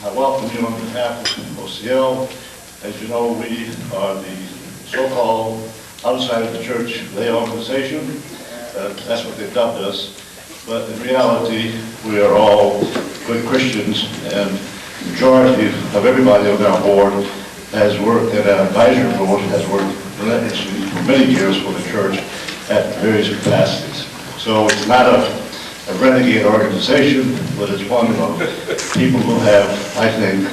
I welcome you on behalf of OCL. As you know, we are the so-called outside of the church lay organization. That's what they've dubbed us. But in reality, we are all good Christians, and the majority of everybody on our board has worked, and our advisory board has worked relentlessly for many years for the church at various capacities. So it's not a renegade organization, but it's one of people who have, I think,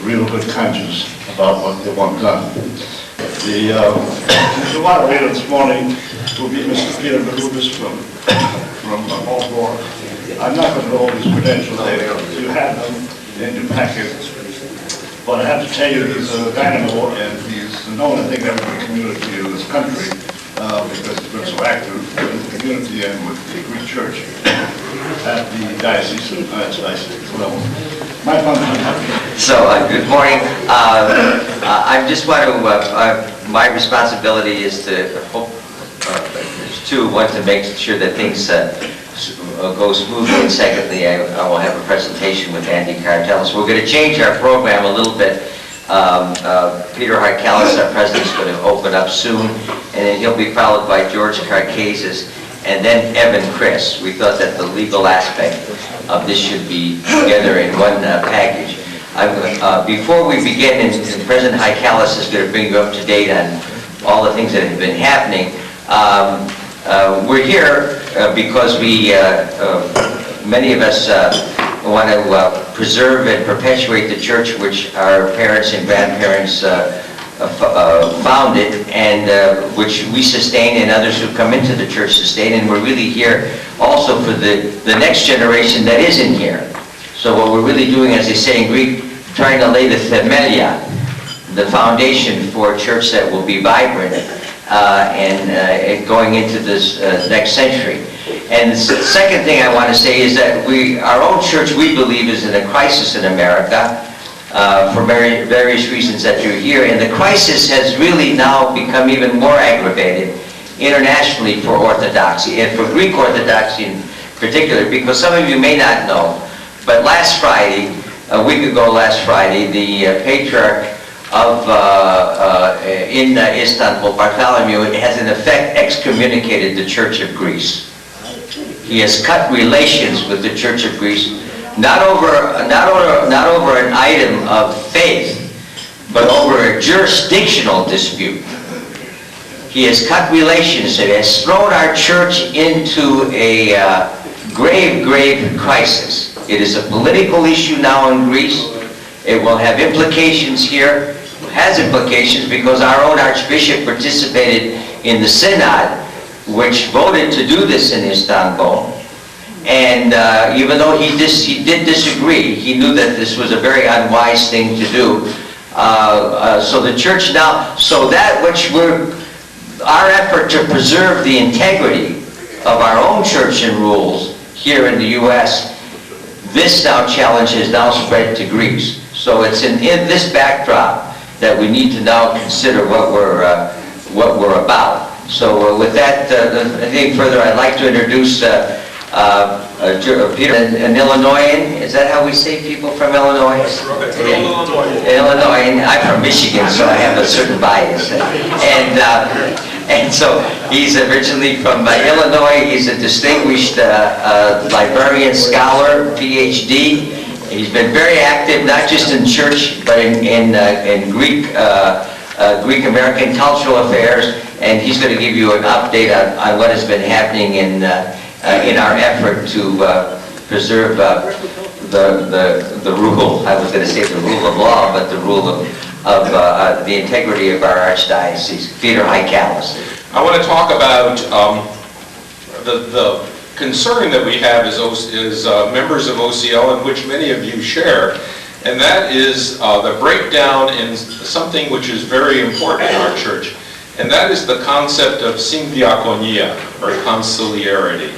real good conscience about what they want done. The moderator this morning will be Mr. Peter Karcazes from Baltimore. I'm not going to go over his credentials. You have them in your packet. But I have to tell you, he's a dynamo, and he's known, I think, in every community in this country because he's been so active in the community and with the Greek Church at the diocesan level. My function. So, good morning. I just want to, my responsibility is one, to make sure that things go smoothly, and secondly, I will have a presentation with Andy Karcazes. We're going to change our program a little bit. Peter Hailkalis, our president, is going to open up soon, and then he'll be followed by George Karcazes, and then Evan Chris. We thought that the legal aspect of this should be together in one package. Before we begin, and President Hailkalis is going to bring you up to date on all the things that have been happening. We're here because many of us want to preserve and perpetuate the church which our parents and grandparents founded, and which we sustain, and others who come into the church sustain. And we're really here also for the next generation that isn't here. So what we're really doing, as they say in Greek, trying to lay the themelia, the foundation for a church that will be vibrant and going into this next century. And the second thing I want to say is that our own church, we believe, is in a crisis in America for various reasons that you're here. And the crisis has really now become even more aggravated internationally for Orthodoxy, and for Greek Orthodoxy in particular, because some of you may not know, but last Friday, a week ago last Friday, the Patriarch of in Istanbul, Bartholomew, has in effect excommunicated the Church of Greece. He has cut relations with the Church of Greece, not over an item of faith, but over a jurisdictional dispute. He has cut relations. It has thrown our church into a grave crisis. It is a political issue now in Greece. It will have implications here. It has implications because our own Archbishop participated in the Synod, which voted to do this in Istanbul. And even though he did disagree, he knew that this was a very unwise thing to do. So the church now, so that which our effort to preserve the integrity of our own church and rules here in the U.S., this now challenge has now spread to Greece. So it's in this backdrop that we need to now consider what we're about. So with that, anything further, I'd like to introduce Peter, an Illinoisan. Is that how we say people from Illinois? Illinois. I'm from Michigan, so I have a certain bias. And so he's originally from Illinois. He's a distinguished librarian, scholar, PhD. He's been very active, not just in church, but in Greek American cultural affairs. And he's going to give you an update on what has been happening in our effort to preserve the rule. I was going to say the rule of law, but the rule of the integrity of our archdiocese. Peter Hailkalis. I want to talk about the concern that we have as members of OCL, in which many of you share, and that is the breakdown in something which is very important in our church, and that is the concept of syndiakonia, or conciliarity.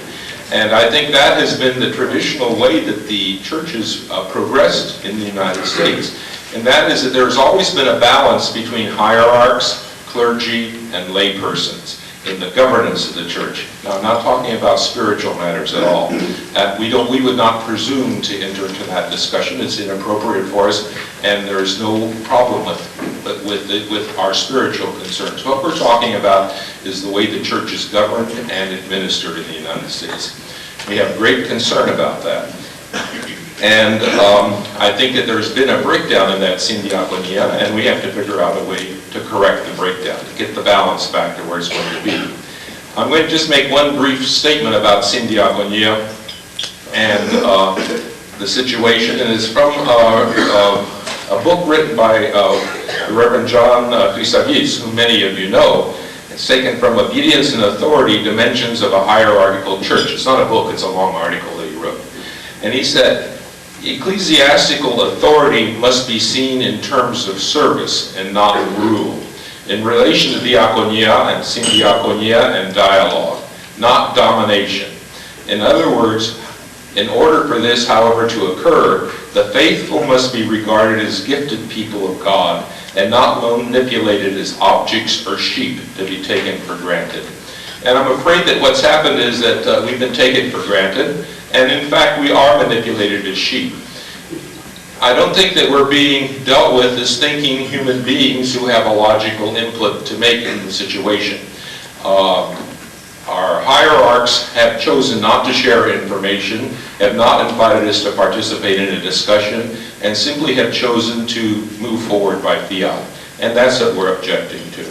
And I think that has been the traditional way that the church has progressed in the United States. And that is that there's always been a balance between hierarchs, clergy, and laypersons. in the governance of the church. Now, I'm not talking about spiritual matters at all. We would not presume to enter into that discussion. It's inappropriate for us, and there's no problem with our spiritual concerns. What we're talking about is the way the church is governed and administered in the United States. We have great concern about that. And I think that there's been a breakdown in that syndiaconia, and we have to figure out a way to correct the breakdown, to get the balance back to where it's going to be. I'm going to just make one brief statement about syndiaconia and the situation, and it's from a book written by the Reverend John Karcazes, who many of you know. It's taken from Obedience and Authority, Dimensions of a Hierarchical Church. It's not a book, it's a long article that he wrote. And he said, ecclesiastical authority must be seen in terms of service and not rule, in relation to diaconia and syndiaconia and dialogue, not domination. In other words, in order for this, however, to occur, the faithful must be regarded as gifted people of God and not manipulated as objects or sheep to be taken for granted. And I'm afraid that what's happened is that we've been taken for granted, and in fact we are manipulated as sheep. I don't think that we're being dealt with as thinking human beings who have a logical input to make in the situation. Our hierarchs have chosen not to share information, have not invited us to participate in a discussion, and simply have chosen to move forward by fiat. And that's what we're objecting to.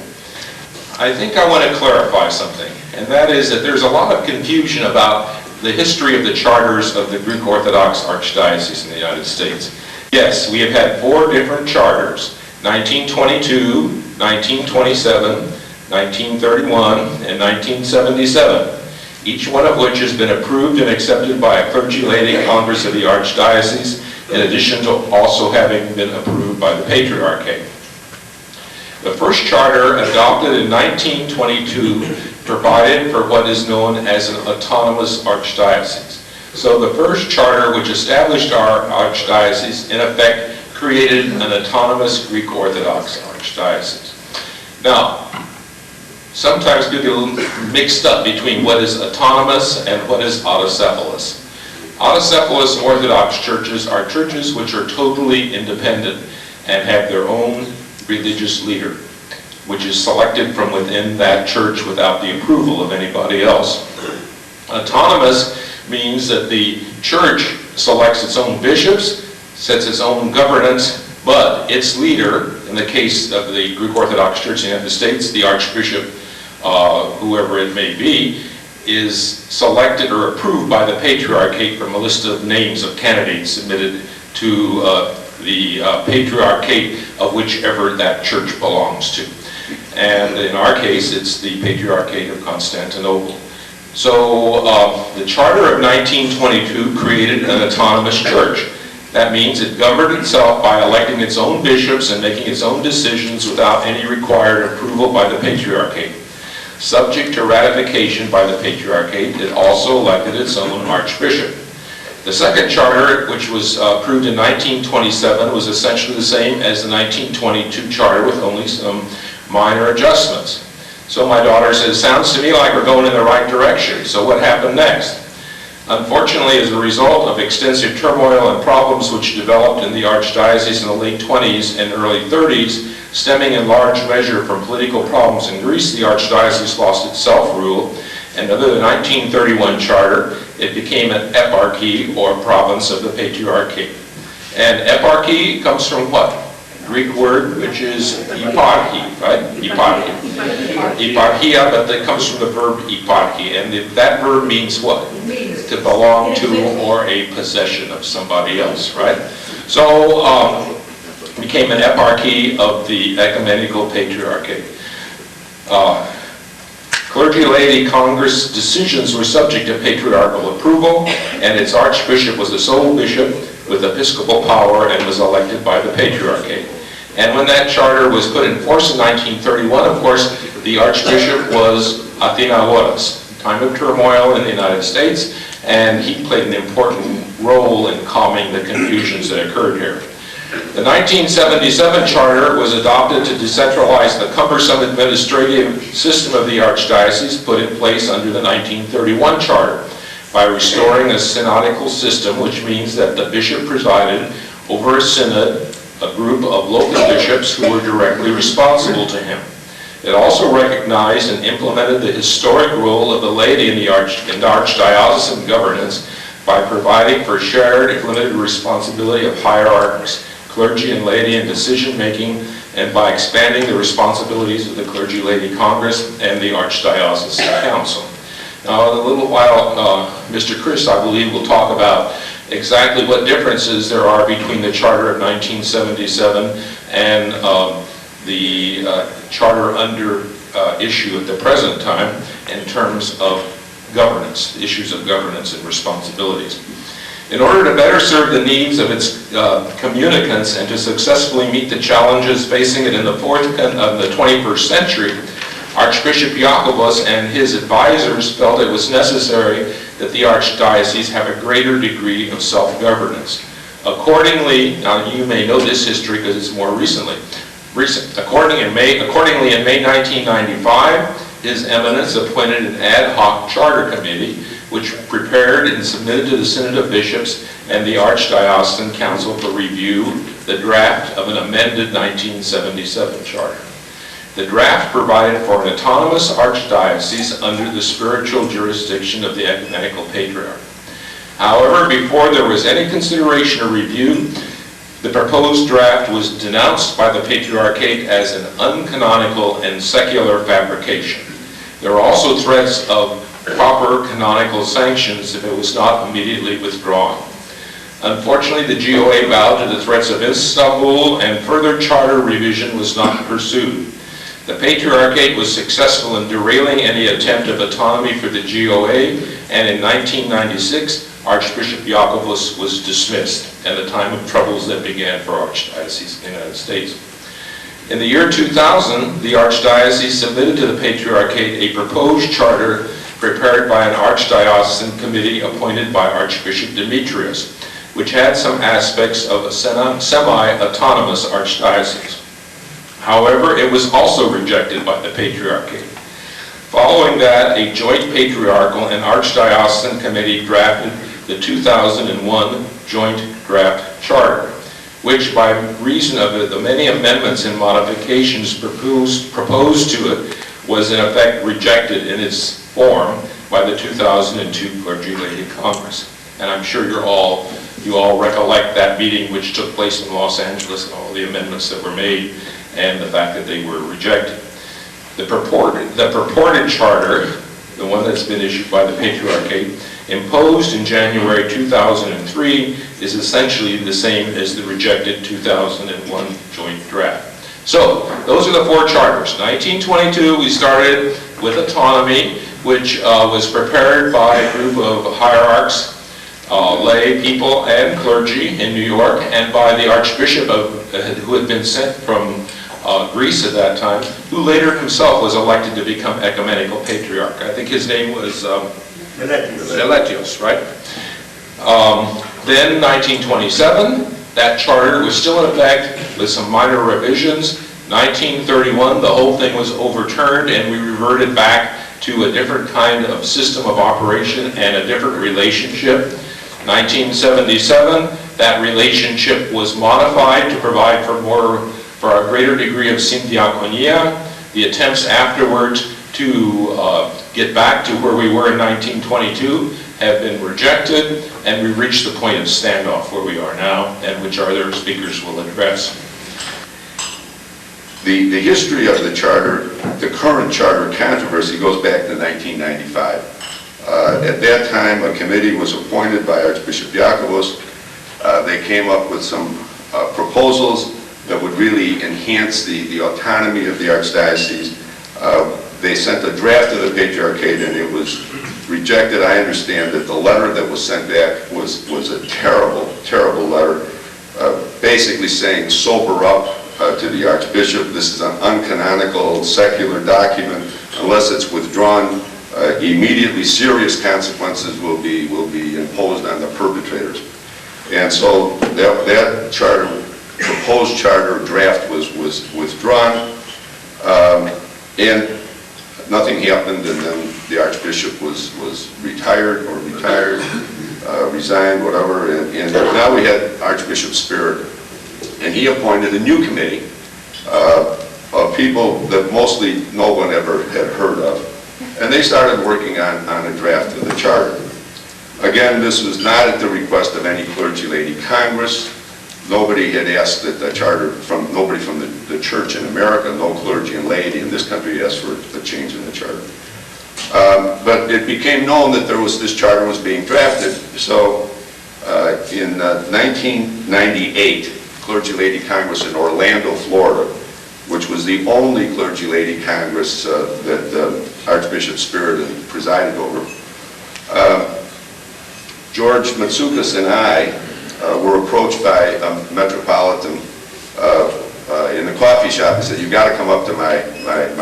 I think I want to clarify something, and that is that there's a lot of confusion about the history of the charters of the Greek Orthodox Archdiocese in the United States. Yes, we have had 4 different charters, 1922, 1927, 1931, and 1977, each one of which has been approved and accepted by a clergy laity congress of the Archdiocese, in addition to also having been approved by the Patriarchate. The first charter, adopted in 1922, provided for what is known as an autonomous archdiocese. So the first charter, which established our archdiocese, in effect created an autonomous Greek Orthodox archdiocese. Now, sometimes people get mixed up between what is autonomous and what is autocephalous. Autocephalous Orthodox churches are churches which are totally independent and have their own religious leader, which is selected from within that church without the approval of anybody else. Autonomous means that the church selects its own bishops, sets its own governance, but its leader, in the case of the Greek Orthodox Church in the United States, the Archbishop, whoever it may be, is selected or approved by the Patriarchate from a list of names of candidates submitted to the Patriarchate of whichever that church belongs to. And in our case, it's the Patriarchate of Constantinople. So the Charter of 1922 created an autonomous church. That means it governed itself by electing its own bishops and making its own decisions without any required approval by the Patriarchate. Subject to ratification by the Patriarchate, it also elected its own archbishop. The second charter, which was approved in 1927, was essentially the same as the 1922 charter with only some minor adjustments. So my daughter says, sounds to me like we're going in the right direction. So what happened next? Unfortunately, as a result of extensive turmoil and problems which developed in the Archdiocese in the late 20s and early 30s, stemming in large measure from political problems in Greece, the Archdiocese lost its self-rule, and under the 1931 charter, it became an eparchy, or province of the Patriarchate. And eparchy comes from what? Greek word, which is eparchy, right? Eparchy. Eparchia, but that comes from the verb eparchy, and that verb means what? To belong to or a possession of somebody else, right? So, became an eparchy of the Ecumenical Patriarchate. Clergy laity Congress decisions were subject to patriarchal approval, and its archbishop was the sole bishop with episcopal power and was elected by the Patriarchate. And when that charter was put in force in 1931, of course, the archbishop was Athinagoras, time of turmoil in the United States, and he played an important role in calming the confusions that occurred here. The 1977 charter was adopted to decentralize the cumbersome administrative system of the archdiocese put in place under the 1931 charter by restoring a synodical system, which means that the bishop presided over a synod, a group of local bishops who were directly responsible to him. It also recognized and implemented the historic role of the laity in the archdiocesan governance by providing for shared and limited responsibility of hierarchs, clergy and laity in decision-making, and by expanding the responsibilities of the Clergy-Laity Congress and the Archdiocesan Council. Now, in a little while, Mr. Chris, I believe, will talk about exactly what differences there are between the Charter of 1977 and the charter under issue at the present time in terms of governance, issues of governance and responsibilities. In order to better serve the needs of its communicants and to successfully meet the challenges facing it in the 21st century, Archbishop Jacobus and his advisors felt it was necessary that the Archdiocese have a greater degree of self-governance. Accordingly, now you may know this history because it's more recent. Accordingly, in May 1995, His Eminence appointed an ad hoc charter committee which prepared and submitted to the Synod of Bishops and the Archdiocesan Council for review the draft of an amended 1977 charter. The draft provided for an autonomous archdiocese under the spiritual jurisdiction of the Ecumenical Patriarch. However, before there was any consideration or review, the proposed draft was denounced by the Patriarchate as an uncanonical and secular fabrication. There were also threats of proper canonical sanctions if it was not immediately withdrawn. Unfortunately, the GOA bowed to the threats of Istanbul and further charter revision was not pursued. The Patriarchate was successful in derailing any attempt of autonomy for the GOA, and in 1996, Archbishop Jacobus was dismissed, and the time of troubles that began for Archdioceses in the United States. In the year 2000, the Archdiocese submitted to the Patriarchate a proposed charter prepared by an Archdiocesan committee appointed by Archbishop Demetrius, which had some aspects of a semi-autonomous archdiocese. However, it was also rejected by the Patriarchate. Following that, a joint patriarchal and archdiocesan committee drafted the 2001 Joint Draft Charter, which by reason of the many amendments and modifications proposed to it was in effect rejected in its form by the 2002 Clergy-Laity Congress. And I'm sure you all recollect that meeting which took place in Los Angeles and all the amendments that were made and the fact that they were rejected. The purported charter, the one that's been issued by the Patriarchate, imposed in January 2003, is essentially the same as the rejected 2001 joint draft. So, those are the four charters. 1922, we started with autonomy, which was prepared by a group of hierarchs, lay people and clergy in New York, and by the Archbishop who had been sent from Greece at that time, who later himself was elected to become Ecumenical Patriarch. I think his name was Meletios, right? Then 1927, that charter was still in effect with some minor revisions. 1931, the whole thing was overturned and we reverted back to a different kind of system of operation and a different relationship. 1977, that relationship was modified to provide for a greater degree of syndiakonia. The attempts afterwards to get back to where we were in 1922 have been rejected, and we've reached the point of standoff where we are now, and which our other speakers will address. The history of the charter, the current charter controversy goes back to 1995. At that time, a committee was appointed by Archbishop Jacobus. They came up with some proposals that would really enhance the autonomy of the archdiocese. They sent a draft to the Patriarchate and it was rejected. I understand that the letter that was sent back was a terrible, terrible letter, basically saying, sober up to the Archbishop. This is an uncanonical, secular document. Unless it's withdrawn, immediately serious consequences will be imposed on the perpetrators. And so that charter proposed charter draft was withdrawn, and nothing happened, and then the Archbishop was retired, resigned, whatever, and now we had Archbishop Spirit, and he appointed a new committee of people that mostly no one ever had heard of, and they started working on a draft of the charter. Again, this was not at the request of any clergy lady Congress. Nobody had asked that the charter nobody from the church in America, no clergy and laity in this country asked for a change in the charter. But it became known that this charter was being drafted. So in 1998, Clergy Lady Congress in Orlando, Florida, which was the only Clergy Lady Congress that Archbishop Spirit presided over, George Matsoukas and I were approached by a metropolitan in the coffee shop. He said, "You've got to come up to my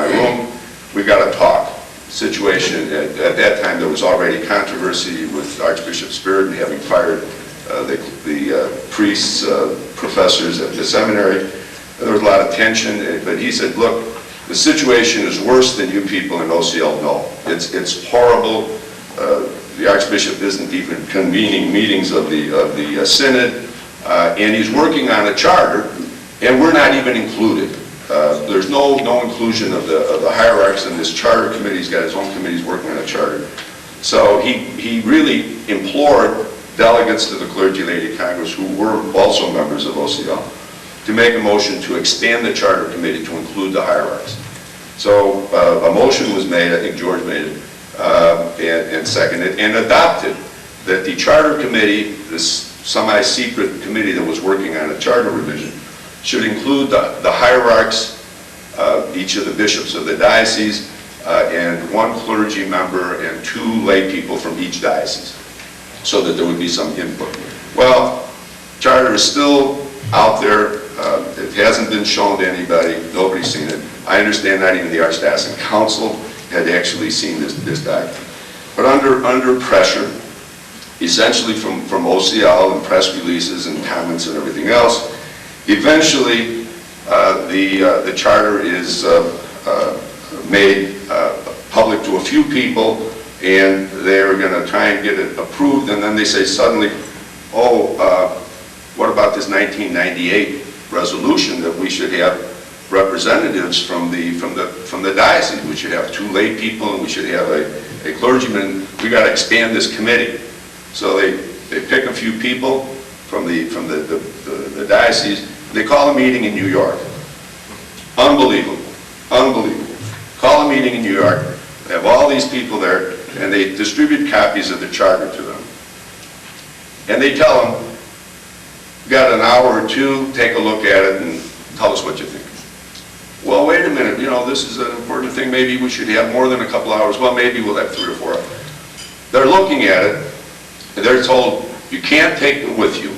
room. We've got to talk." Situation, at that time there was already controversy with Archbishop Spirit and having fired the priests, professors at the seminary. There was a lot of tension, but he said, "Look, the situation is worse than you people in OCL know. It's horrible. The Archbishop isn't even convening meetings of the Synod, and he's working on a charter, and we're not even included. There's no inclusion of the hierarchs in this charter committee. He's got his own committees working on a charter." So he really implored delegates to the Clergy Lady Congress, who were also members of OCL, to make a motion to expand the charter committee to include the hierarchs. So a motion was made, I think George made it, and seconded and adopted, that the charter committee, this semi-secret committee that was working on a charter revision, should include the hierarchs, each of the bishops of the diocese, and one clergy member and 2 lay people from each diocese, so that there would be some input. Well, charter is still out there. It hasn't been shown to anybody. Nobody's seen it. I understand not even the Archdiocesan Council had actually seen this document. But under pressure, essentially from OCL and press releases and comments and everything else, eventually the charter is made public to a few people, and they're going to try and get it approved, and then they say suddenly, "Oh, what about this 1998 resolution that we should have representatives from the diocese? We should have 2 lay people, and we should have a clergyman. We got to expand this committee." So they pick a few people from the diocese. They call a meeting in New York. Unbelievable, unbelievable. Call a meeting in New York. They have all these people there, and they distribute copies of the charter to them. And they tell them, "Got an hour or 2, take a look at it and tell us what you think." Well, wait a minute, this is an important thing. Maybe we should have more than a couple hours. Well, maybe we'll have 3 or 4 hours. They're looking at it, and they're told, "You can't take it with you.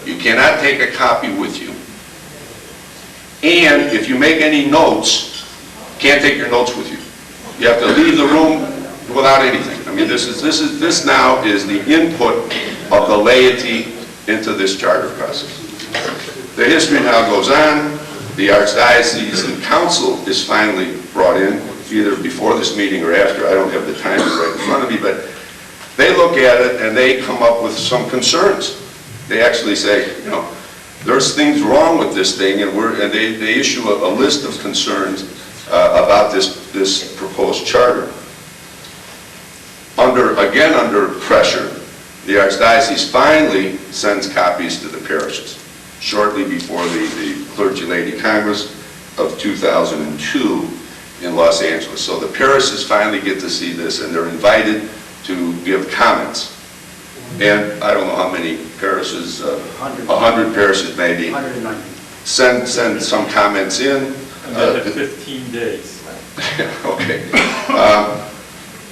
You cannot take a copy with you. And if you make any notes, you can't take your notes with you. You have to leave the room without anything." I mean, this now is the input of the laity into this charter process. The history now goes on. The Archdiocese and Council is finally brought in, either before this meeting or after. I don't have the time right in front of me, but they look at it and they come up with some concerns. They actually say, there's things wrong with this thing, and they issue a list of concerns about this proposed charter. Under pressure, the Archdiocese finally sends copies to the parishes, shortly before the Clergy Lady Congress of 2002 in Los Angeles. So the parishes finally get to see this, and they're invited to give comments. And I don't know how many parishes, 100 parishes maybe, 190. send some comments in. And they have 15 days. Okay.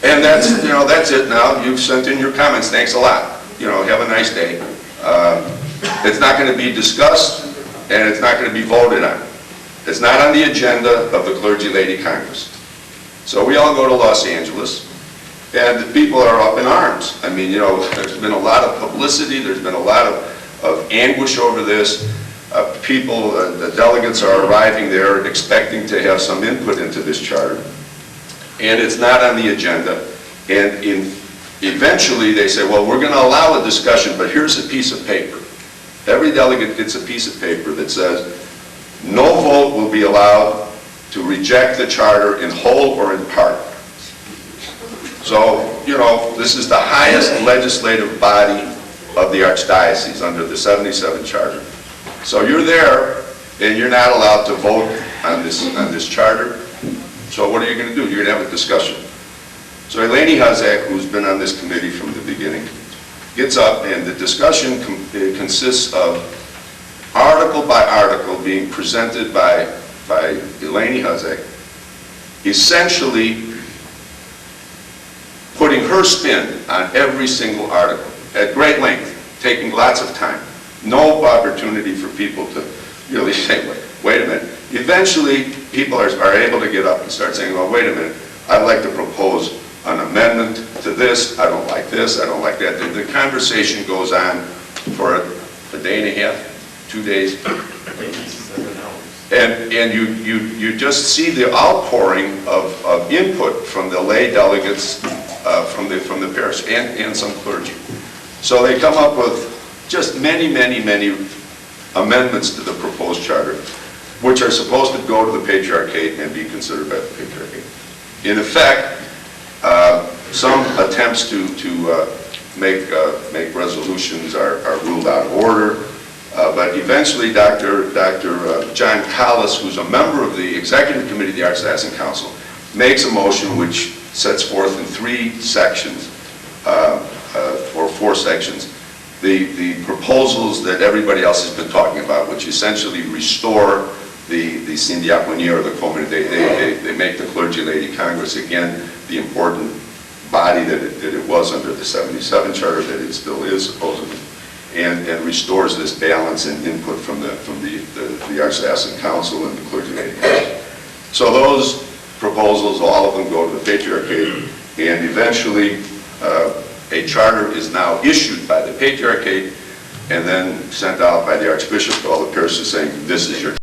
And that's it now. You've sent in your comments. Thanks a lot. Have a nice day. It's not going to be discussed, and it's not going to be voted on. It's not on the agenda of the Clergy Lady Congress. So we all go to Los Angeles, and the people are up in arms. I mean, there's been a lot of publicity. There's been a lot of anguish over this. people, the delegates are arriving there expecting to have some input into this charter, and it's not on the agenda. And eventually they say, well, we're going to allow a discussion, but here's a piece of paper. Every delegate gets a piece of paper that says, no vote will be allowed to reject the charter in whole or in part. So, you know, this is the highest legislative body of the Archdiocese under the 77 Charter. So you're there, and you're not allowed to vote on this charter. So what are you going to do? You're going to have a discussion. So Laity, who's been on this committee from the beginning, gets up, and the discussion consists of article by article being presented by Laity, essentially putting her spin on every single article at great length, taking lots of time. No opportunity for people to really say, wait a minute. Eventually, people are able to get up and start saying, well, wait a minute, I'd like to propose an amendment to this, I don't like this, I don't like that. The conversation goes on for a day and a half, 2 days. 7 hours. And you just see the outpouring of input from the lay delegates from the parish and some clergy. So they come up with just many amendments to the proposed charter, which are supposed to go to the Patriarchate and be considered by the Patriarchate. In effect, some attempts to make resolutions are ruled out of order, but eventually Dr. John Hailkalis, who's a member of the Executive Committee of the Archdiocesan Council, makes a motion which sets forth in 3 sections, or 4 sections, the proposals that everybody else has been talking about, which essentially restore the Sindiaconia or the Kopan. They make the Clergy Laity Congress again the important body that it was under the 77 Charter, that it still is supposedly, and restores this balance and input from the Archdiocesan Council and the Clergy Laity Congress. So those proposals, all of them go to the Patriarchate, and eventually a charter is now issued by the Patriarchate and then sent out by the Archbishop to all the parishes saying, this is your